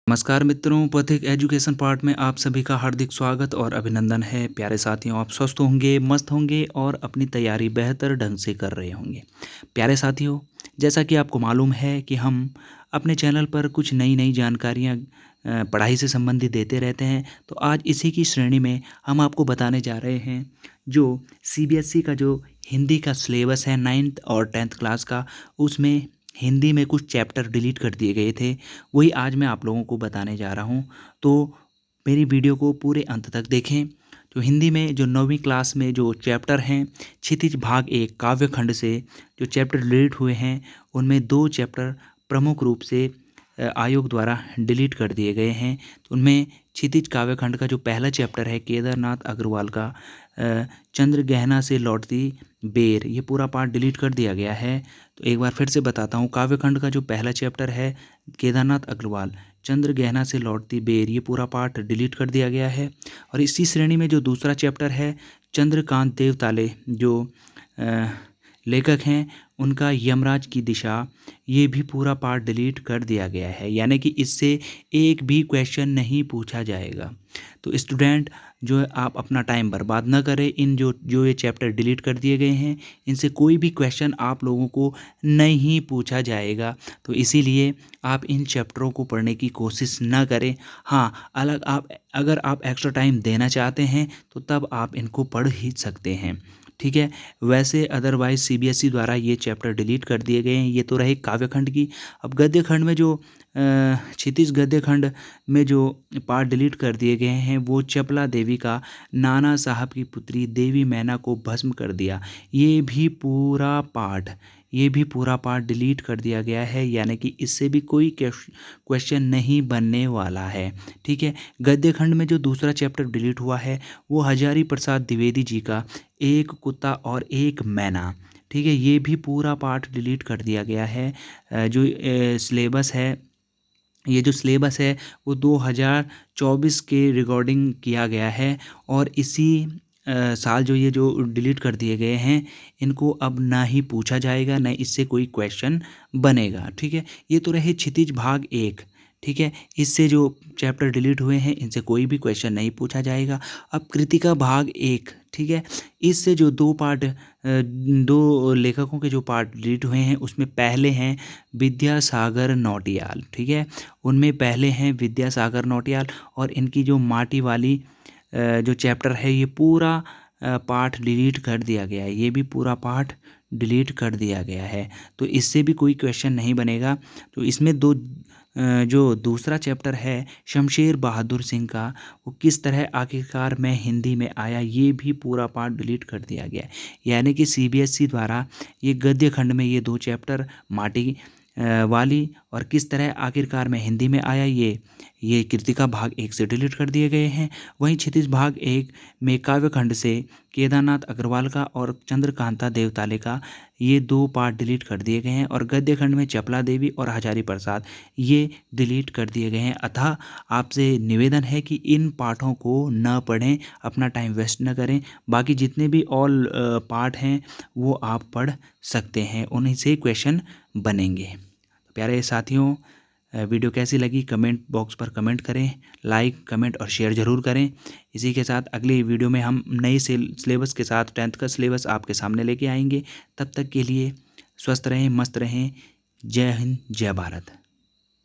नमस्कार मित्रों, पथिक एजुकेशन पार्ट में आप सभी का हार्दिक स्वागत और अभिनंदन है। प्यारे साथियों, आप स्वस्थ होंगे, मस्त होंगे और अपनी तैयारी बेहतर ढंग से कर रहे होंगे। प्यारे साथियों, जैसा कि आपको मालूम है कि हम अपने चैनल पर कुछ नई नई जानकारियाँ पढ़ाई से संबंधित देते रहते हैं। तो आज इसी की श्रेणी में हम आपको बताने जा रहे हैं जो सीबीएसई का जो हिंदी का सिलेबस है 9th और 10th क्लास का, उसमें हिंदी में कुछ चैप्टर डिलीट कर दिए गए थे। वही आज मैं आप लोगों को बताने जा रहा हूँ। तो मेरी वीडियो को पूरे अंत तक देखें। जो हिंदी में जो 9वीं क्लास में जो चैप्टर हैं, क्षितिज भाग 1 काव्यखंड से जो चैप्टर डिलीट हुए हैं, उनमें 2 चैप्टर प्रमुख रूप से आयोग द्वारा डिलीट कर दिए गए हैं। तो उनमें क्षितिज काव्यखंड का जो पहला चैप्टर है केदारनाथ अग्रवाल का चंद्र गहना से लौटती बेर, ये पूरा पार्ट डिलीट कर दिया गया है। तो एक बार फिर से बताता हूँ, काव्यखंड का जो पहला चैप्टर है केदारनाथ अग्रवाल चंद्र गहना से लौटती बेर, ये पूरा पार्ट डिलीट कर दिया गया है। और इसी श्रेणी में जो दूसरा चैप्टर है चंद्रकांत देवताले, जो लेखक हैं, उनका यमराज की दिशा, ये भी पूरा पार्ट डिलीट कर दिया गया है। यानी कि इससे एक भी क्वेश्चन नहीं पूछा जाएगा। तो स्टूडेंट जो है, आप अपना टाइम बर्बाद ना करें। इन जो ये चैप्टर डिलीट कर दिए गए हैं, इनसे कोई भी क्वेश्चन आप लोगों को नहीं पूछा जाएगा। तो इसीलिए आप इन चैप्टरों को पढ़ने की कोशिश ना करें। हाँ, अगर आप एक्स्ट्रा टाइम देना चाहते हैं तो तब आप इनको पढ़ ही सकते हैं, ठीक है। वैसे अदरवाइज सीबीएसई द्वारा ये चैप्टर डिलीट कर दिए गए हैं। ये तो रहे काव्यखंड की। अब गद्यखंड में जो क्षितिज गद्यखंड में जो पार्ट डिलीट कर दिए गए हैं, वो चपला देवी का नाना साहब की पुत्री देवी मैना को भस्म कर दिया, ये भी पूरा पार्ट डिलीट कर दिया गया है। यानी कि इससे भी कोई क्वेश्चन नहीं बनने वाला है, ठीक है। गद्यखंड में जो दूसरा चैप्टर डिलीट हुआ है वो हजारी प्रसाद द्विवेदी जी का एक कुत्ता और एक मैना, ठीक है, ये भी पूरा पार्ट डिलीट कर दिया गया है। जो सिलेबस है, ये जो सिलेबस है वो 2024 के रिकॉर्डिंग किया गया है। और इसी साल जो डिलीट कर दिए गए हैं, इनको अब ना ही पूछा जाएगा, ना इससे कोई क्वेश्चन बनेगा, ठीक है। ये तो रहे क्षितिज भाग 1, ठीक है। इससे जो चैप्टर डिलीट हुए हैं, इनसे कोई भी क्वेश्चन नहीं पूछा जाएगा। अब कृतिका भाग 1, ठीक है, इससे जो 2 लेखकों के जो पार्ट डिलीट हुए हैं, उसमें पहले हैं विद्यासागर नौटियाल, ठीक है। उनमें पहले हैं विद्यासागर नौटियाल, और इनकी जो माटी वाली जो चैप्टर है, ये पूरा पार्ट डिलीट कर दिया गया है। ये भी पूरा पार्ट डिलीट कर दिया गया है। तो इससे भी कोई क्वेश्चन नहीं बनेगा। तो इसमें जो दूसरा चैप्टर है शमशेर बहादुर सिंह का, वो किस तरह आखिरकार मैं हिंदी में आया, ये भी पूरा पार्ट डिलीट कर दिया गया है। यानी कि सीबीएसई द्वारा ये गद्य खंड में ये 2 चैप्टर माटी वाली और किस तरह आखिरकार मैं हिंदी में आया, ये कृतिका भाग 1 से डिलीट कर दिए गए हैं। वहीं क्षितिज भाग 1 में काव्यखंड से केदारनाथ अग्रवाल का और चंद्रकांता देवताले का ये 2 पार्ट डिलीट कर दिए गए हैं। और गद्यखंड में चपला देवी और हजारी प्रसाद ये डिलीट कर दिए गए हैं। अतः आपसे निवेदन है कि इन पाठों को न पढ़ें, अपना टाइम वेस्ट न करें। बाकी जितने भी ऑल पार्ट हैं वो आप पढ़ सकते हैं, उन्हीं से क्वेश्चन बनेंगे। प्यारे साथियों, वीडियो कैसी लगी कमेंट बॉक्स पर कमेंट करें, लाइक कमेंट और शेयर ज़रूर करें। इसी के साथ अगली वीडियो में हम नई सिलेबस के साथ 10th का सिलेबस आपके सामने लेके आएंगे। तब तक के लिए स्वस्थ रहें, मस्त रहें। जय हिंद, जय भारत।